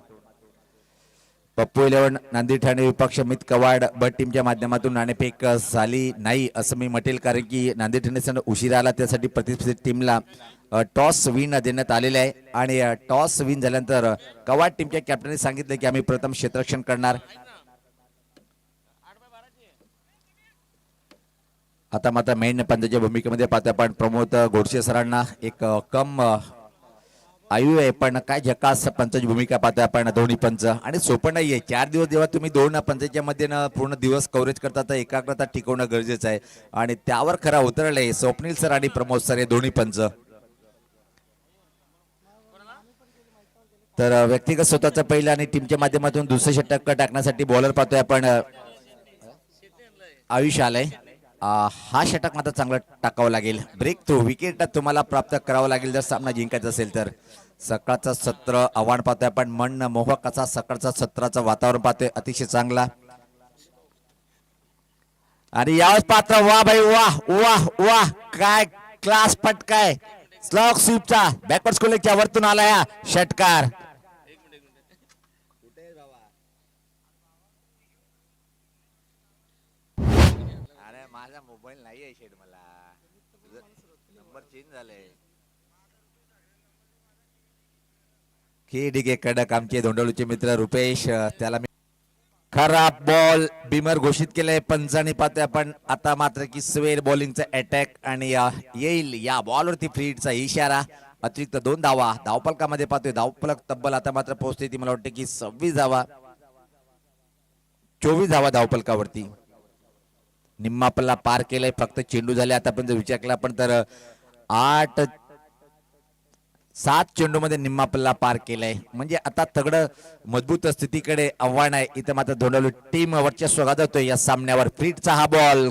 पप्पू 11 नांदेड ठाणे विपक्ष मित कवाड ब टीमच्या माध्यमातून नाणेफेक झाली नाही असं मी म्हटेल, कारण की नांदेड ठाणे संघ उशिरा आला. त्यासाठी प्रतिस्पर्धी टीमला टॉस विन देण्यात आलेले आहे आणि टॉस विन झाल्यानंतर कवाड टीमच्या कॅप्टनने सांगितलं की आम्ही प्रथम क्षेत्ररक्षण करणार. आता मात्र मेन पंचाच्या भूमिकेमध्ये पाहतोय आपण प्रमोद गोडसे सरांना. एक कम आयु आहे पण काय झकास पंचाची भूमिका पाहतोय आपण. दोन्ही पंच आणि सोपं नाहीये. 4 दिवस जेव्हा तुम्ही 2 पंचाच्या मध्ये पूर्ण दिवस कव्हरेज करता तर एकाग्रता टिकवणं गरजेचं आहे आणि त्यावर खरा उतरले स्वप्नील सर आणि प्रमोद सर हे दोन्ही पंच. तर व्यक्तिगत स्वतःचं पहिलं आणि टीमच्या माध्यमातून दुसरं षटक टाकण्यासाठी बॉलर पाहतोय आपण आयुष आलंय. हा षटक मात्र चांगला टाकावं लागेल. ब्रेक थ्रू विकेट तुम्हाला प्राप्त करावं लागेल जर सामना जिंकायचा असेल तर. सकाळचं सत्र आव्हान पाहतोय आपण. मन मोहक असा सकाळचा सत्राचं वातावरण पाहतोय अतिशय चांगला. आणि यावेळेस पात्र वा भाई वाह वाह वाह. काय क्लास फटकाय स्लॉग स्वीपचा बॅकवर्ड स्कोलेच्या वरतून आलाय हा षटकार. माझा मोबाईल नाही आहे शेड, मला नंबर चेंज झालाय. ठीक आहे कडक आमचे धोंडवलीचे मित्र रुपेश. त्याला मी खराब बॉल बिमर घोषित केलंय पंचाने पाहतोय आपण. आता मात्र की स्वेर बॉलिंगचा अटॅक आणि येईल या बॉलवरती फ्री हिटचा इशारा. अतिरिक्त 2 धावा धावफलकामध्ये पाहतोय. धावफलक तब्बल आता मात्र पोहोचते ती मला वाटतं की 26 धावा 24 धावा धावफलकावरती. निम्मा पल्ला पार केलाय. फक्त चेंडू झाले आता पण जर विचार केला आपण तर 7 चेंडू मध्ये निम्मा पल्ला पार केलाय. म्हणजे आता तगडं मजबूत स्थितीकडे आव्हान आहे. इथं मात्र धोंडवली टीम वर्चस्व गाजवतोय या सामन्यावर. फ्रीटचा हा बॉल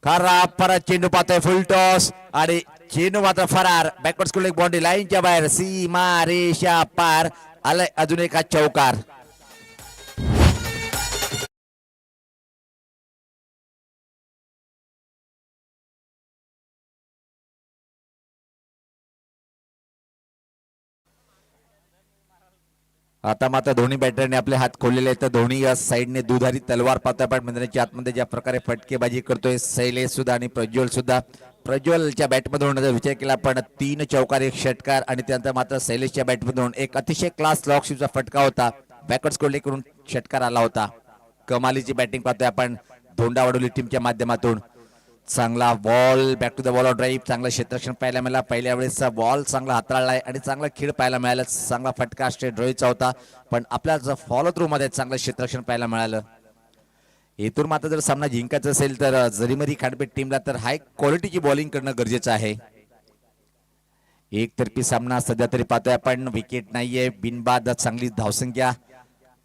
खराब. परत चेंडू पाहतोय फुल टॉस आणि चेंडू मात्र फरार. बॅकवर्ड स्कोलिंग बाउंड्री लाईनच्या बाहेर सीमा रेषा पार आलाय. अजून एक चौकार. आता मात्र दोन्ही बॅटरने आपले हात खोललेले आहेत. दोन्ही या साईडने दुधारी तलवार पाहतोय आपण. मैदानाच्या आतमध्ये ज्या प्रकारे फटकेबाजी करतोय शैलेश सुद्धा आणि प्रज्वल सुद्धा. प्रज्वलच्या बॅटमधून जर विचार केला आपण 3 चौकार 1 षटकार आणि त्यानंतर मात्र शैलेशच्या बॅटमधून एक अतिशय क्लास लॉकशिपचा फटका होता. बॅकवर्ड स्कोलिंग करून षटकार आला होता. कमालीची बॅटिंग पाहतोय आपण धोंडा वडवली टीमच्या माध्यमातून. चांगला ball back to the ball drive, चांगलं क्षेत्ररक्षण पाहायला मिळाला. पहिल्या वेळेस बॉल चांगला हाताळलाय आणि चांगला खेळ पाहायला मिळाला. चांगला फटका स्ट्रेट ड्रॉईचा होता, पण आपल्या फॉलो थ्रू मध्ये चांगलं क्षेत्ररक्षण पाहायला मिळालं. इथून मात्र जर सामना जिंकायचा असेल तर जरीमरी खाडपेट टीमला तर हाय क्वालिटीची बॉलिंग करणं गरजेचं आहे. एकतर्फी सामना सध्या तरी पाहतोय आपण. विकेट नाहीये, बिनबाद चांगली धावसंख्या,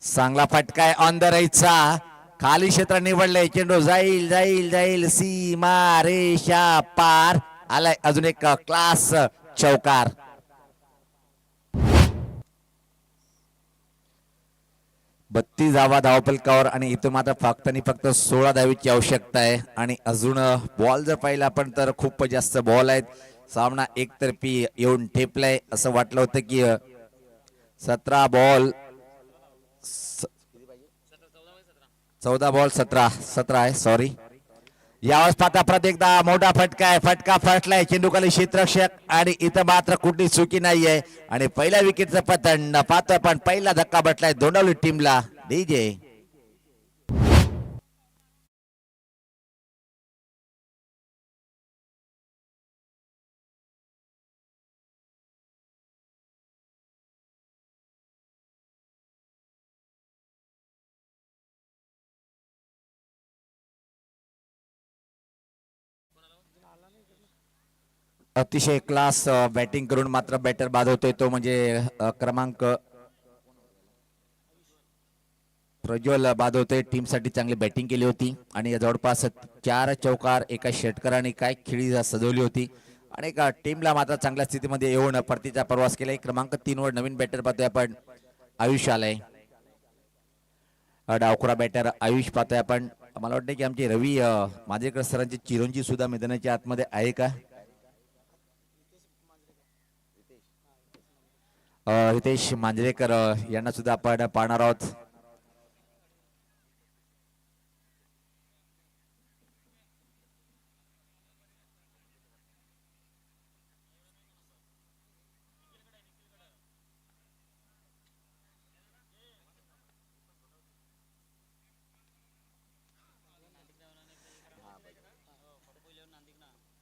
चांगला फटका आहे ऑन द राईटचा, खाली क्षेत्र निवडलंय, चेंडू जाईल जाईल जाईल सीमा रेषा पार. आलाय अजून एक क्लास चौकार. बत्तीस धावा धावपलकावर आणि इथं मात्र फक्त आणि फक्त 16 धावीची आवश्यकता आहे. आणि अजून बॉल जर पाहिला आपण तर खूप जास्त बॉल आहेत. सामना एकतर्फी येऊन ठेपलाय. असं वाटलं होतं की 17 बॉल 14 बॉल 17 आहे, सॉरी. यावेळेस पाहता परत एकदा मोठा फटका आहे, फटका फटलाय, चेंडूखाली क्षेत्ररक्षक आणि इथं मात्र कुठली चुकी नाहीये. आणि पहिल्या विकेटचं पतन पाहतोय पण पहिला धक्का बसलाय दोंडावली टीमला. डीजे अतिशय क्लास बॅटिंग करून मात्र बॅटर बाद होतोय तो म्हणजे क्रमांक प्रज्वल बाद होतोय. टीम साठी चांगली बॅटिंग केली होती आणि जवळपास 4 चौकार एका षटकाराने काय खेळी सजवली होती आणि एका टीमला मात्र चांगल्या स्थितीमध्ये येऊन परतीचा प्रवास केलाय. क्रमांक 3 वर नवीन बॅटर पाहतोय आपण, आयुष आलाय. डावखुरा बॅटर आयुष पाहतोय आपण. मला वाटतं की आमचे रवी मांजरेकर सरांचे चिरंजीव सुद्धा मैदानाच्या आतमध्ये आहे का? हितेश मांजरेकर यांना सुद्धा आपण पाहणार आहोत.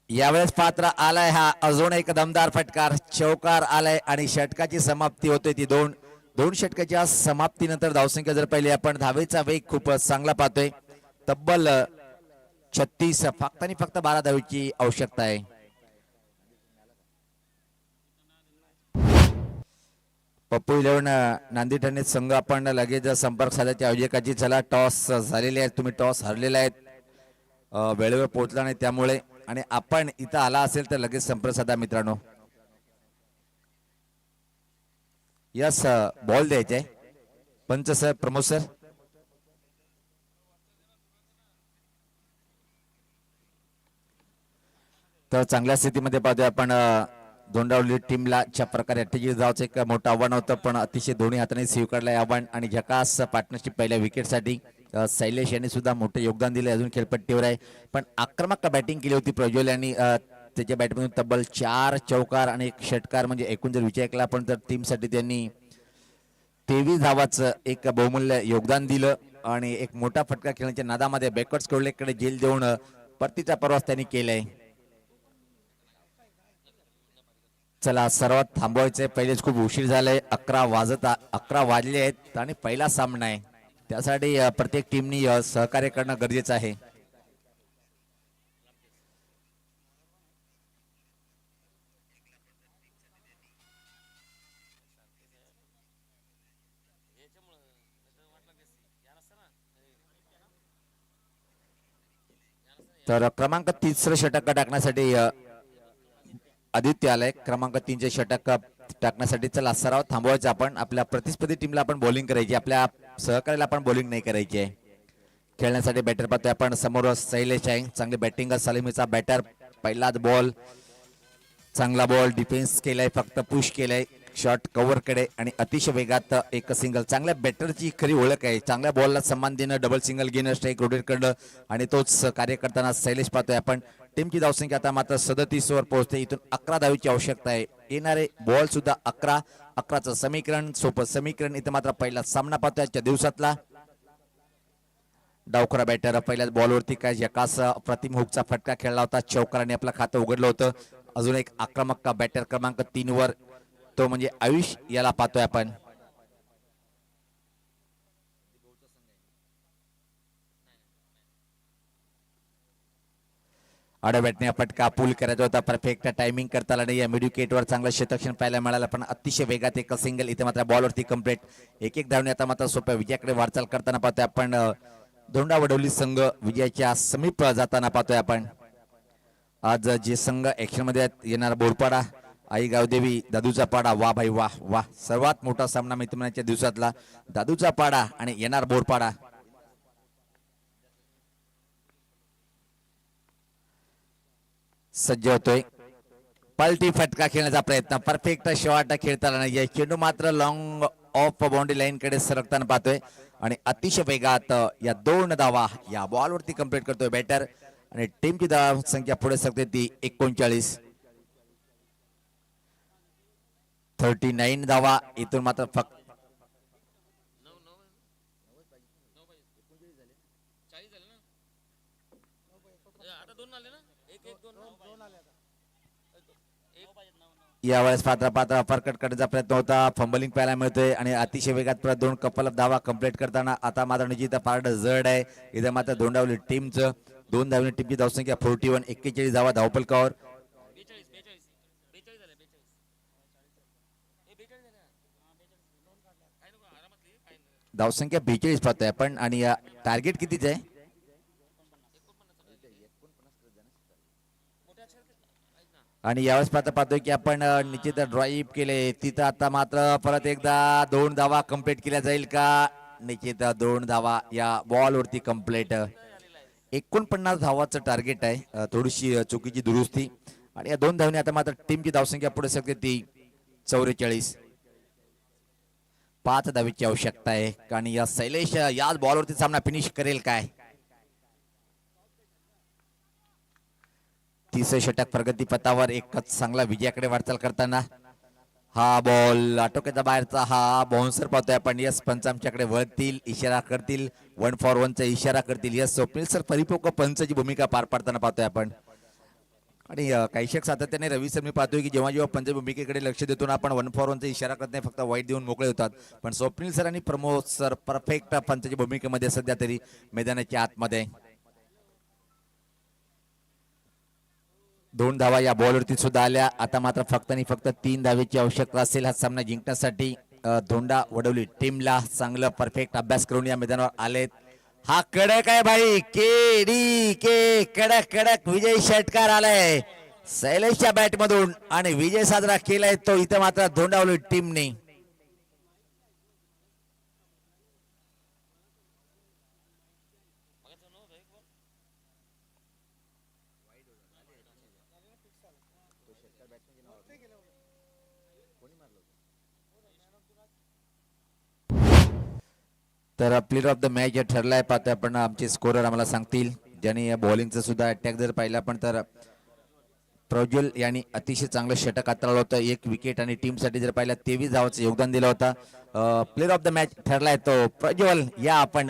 यावेळेस पात्र आलाय हा अजून एक दमदार फटकार, चौकार आलाय आणि षटकाची समाप्ती होते ती दोन षटकाच्या समाप्तीनंतर धावसंख्या जर पाहिली आपण धावेचा वेग खूप चांगला पाहतोय. तब्बल 36, फक्त आणि फक्त 12 धावेची आवश्यकता आहे. पप्पू 11 नांदेड ठाणे संघ आपण लगेच संपर्क साधायच्या आयोजकाची. चला टॉस झालेले आहेत, तुम्ही टॉस हरलेला आहेत, वेळेवर पोहोचला नाही त्यामुळे, आणि आपण इथं आला असेल तर लगेच संपर्क साधा मित्रांनो. यस, बॉल द्यायचे पंच सर, प्रमोद सर. तर चांगल्या स्थितीमध्ये पाहतोय आपण दोंडावली टीमला ज्या प्रकारे 48 धावाचं एक मोठं आव्हान होतं, पण अतिशय दोन्ही हाताने स्वीकारलंय आव्हान आणि झकास पार्टनरशिप पहिल्या विकेटसाठी शैलेश यांनी सुद्धा मोठं योगदान दिले. अजून खेळपट्टीवर आहे, पण आक्रमक बॅटिंग केली होती प्रज्वल यांनी. त्याच्या बॅटमधून तब्बल 4 चौकार आणि 1 षटकार, म्हणजे एकूण जर विचार केला आपण तर टीमसाठी त्यांनी 23 धावाचं एक बहुमूल्य योगदान दिलं आणि एक मोठा फटका खेळण्याच्या नादामध्ये बॅकवर्ड स्कोरलेकडे झेल देऊन परतीचा प्रवास त्यांनी केलाय. चला सर्वात थांबवायचंय, पहिलेच खूप उशीर झालाय, 11 वाजले आहेत आणि पहिला सामना आहे, त्यासाठी प्रत्येक टीमनी सहकार्य करणं गरजेचं आहे. तर क्रमांक 3 षटक टाकण्यासाठी आदित्य आलाय. क्रमांक 3 षटक टाकण्यासाठी चला सराव थांबवायचा आपण. आपल्या प्रतिस्पर्धी टीमला आपण बॉलिंग करायची, आपल्या सहकार्याला आपण बॉलिंग नाही करायची आहे. खेळण्यासाठी बॅटर पाहतोय आपण, समोर शैलेश आहे, चांगली बॅटिंग सलामीचा बॅटर. पहिलाच बॉल, चांगला बॉल, डिफेन्स केलाय, फक्त पुश केलाय शॉट कव्हर कडे आणि अतिशय वेगात एक सिंगल. चांगल्या बॅटरची खरी ओळख आहे, चांगल्या बॉलला सन्मान देणं, डबल सिंगल घेणं, स्ट्राईक रोटेट करणं, आणि तोच कार्य करताना शैलेश पाहतोय आपण. टीमची धावसंख्या आता मात्र 37 वर पोहोचते. इथून 11 धावेची आवश्यकता आहे. येणारे बॉल सुद्धा 11चं समीकरण, सोपं समीकरण. इथं मात्र पहिला सामना पाहतोय आजच्या दिवसातला. डावखुरा बॅटर पहिल्याच बॉलवरती काय जकास प्रतिम हुकचा फटका खेळला होता. चौकाराने आपलं खातं उघडलं होतं. अजून एक आक्रमक बॅटर क्रमांक 3 वर तो म्हणजे आयुष याला पाहतोय आपण. आडव्या बॅटने फटका पूल करायचा होता. परफेक्ट टायमिंग करता आला नाही. या मिड विकेटवर चांगलं क्षेत्ररक्षण पाहायला मिळालं, पण अतिशय वेगात एक सिंगल इथे मात्र बॉलवरती कंप्लीट. एक धावणे आता मात्र सोप्या विजयाकडे वाटचाल करताना पाहतोय आपण. धोंडा वडवली संघ विजयाच्या समीप जाताना पाहतोय आपण. आज जे संघ ऍक्शन मध्ये येणार बोरपाडा, आई गावदेवी, दादूचा पाडा. वा भाई वा वा, सर्वात मोठा सामना मित्रमंडळाच्या दिवसातला दादूचा पाडा आणि येणार बोरपाडा. सज्ज होतोय. पलटी फटका खेळण्याचा प्रयत्न, परफेक्ट शॉट खेळताना नाही. चेंडू मात्र लॉंग ऑफ बाउंड्री लाईन कडे सरकताना पाहतोय आणि अतिशय वेगात या 2 धावा या बॉलवरती कंप्लीट करतोय बॅटर आणि टीमची धाव संख्या पुढे सरकते ती 39. 39 धावा. इथून मात्र फक्त यावेळेस पात्र फरकट करण्याचा प्रयत्न होता. फंबलिंग पाहायला मिळतोय आणि अतिशय वेगात परत 2 कपल धावा कंप्लीट करताना आता मात्र निश्चित पार्ट जड आहे. इथे मात्र धोंडावली टीमचं 2 धावने टीमची धावसंख्या 41. 41 धावा धावपलकावर. धावसंख्या 42 पाहतोय आपण आणि टार्गेट कितीच आहे? आणि यावेळेस पाहतोय की आपण निश्चित ड्राईव्ह केले तिथं. आता मात्र परत एकदा 2 धावा कंप्लीट केल्या जाईल का? निश्चित 2 धावा या बॉलवरती कंप्लीट. 49 धावाचं टार्गेट आहे. थोडीशी चुकीची दुरुस्ती आणि या 2 धावने आता मात्र टीमची धावसंख्या पुढे सरकते ती 44. 5 धावेची आवश्यकता आहे आणि या शैलेश याच बॉलवरती सामना फिनिश करेल काय? 30 षटक प्रगतीपथावर एकच चांगला विजयाकडे वाटचाल करताना हा बॉल आटोक्याचा बाहेरचा हा बाउन्सर पाहतोय आपण. यस, पंच आमच्याकडे वळतील, इशारा करतील, 1 फॉर 1 चा इशारा करतील. यस, स्वप्नील सर परिपक्व पंचाची भूमिका पार पाडताना पाहतोय आपण. आणि काही शक सातत्याने रवी सर मी पाहतोय की जेव्हा जेव्हा पंच भूमिकेकडे लक्ष देतो ना आपण 1 फॉर 1 चा इशारा करत नाही, फक्त वाईट देऊन मोकळे होतात. पण स्वप्नील सर आणि प्रमोद सर परफेक्ट पंचाची भूमिकेमध्ये सध्या तरी मैदानाच्या आतमध्ये. 2 धावा या बॉलवरती सुद्धा आल्या. आता मात्र फक्त आणि फक्त 3 धावेची आवश्यकता असेल हा सामना जिंकण्यासाठी. धोंडा वडवली टीमला चांगलं परफेक्ट अभ्यास करून या मैदानावर आलेत. हा कडक आहे भाई, के कडक कडक विजय षटकार आलाय शैलेशच्या बॅट मधून आणि विजय साजरा केलाय तो इथं मात्र धोंडावली टीमने. तर प्लेअर ऑफ द मॅच ठरलाय पाहतोय आपण. आमचे स्कोरर आम्हाला सांगतील ज्यांनी बॉलिंगचं सुद्धा अटॅक जर पाहिला पण तर प्रज्वल यांनी अतिशय चांगलं षटक हाताळलं होतं. 1 विकेट आणि टीमसाठी जर पाहिलं 23 धावांचं योगदान दिलं होतं. प्लेअर ऑफ द मॅच ठरलाय तो प्रज्वल. या आपण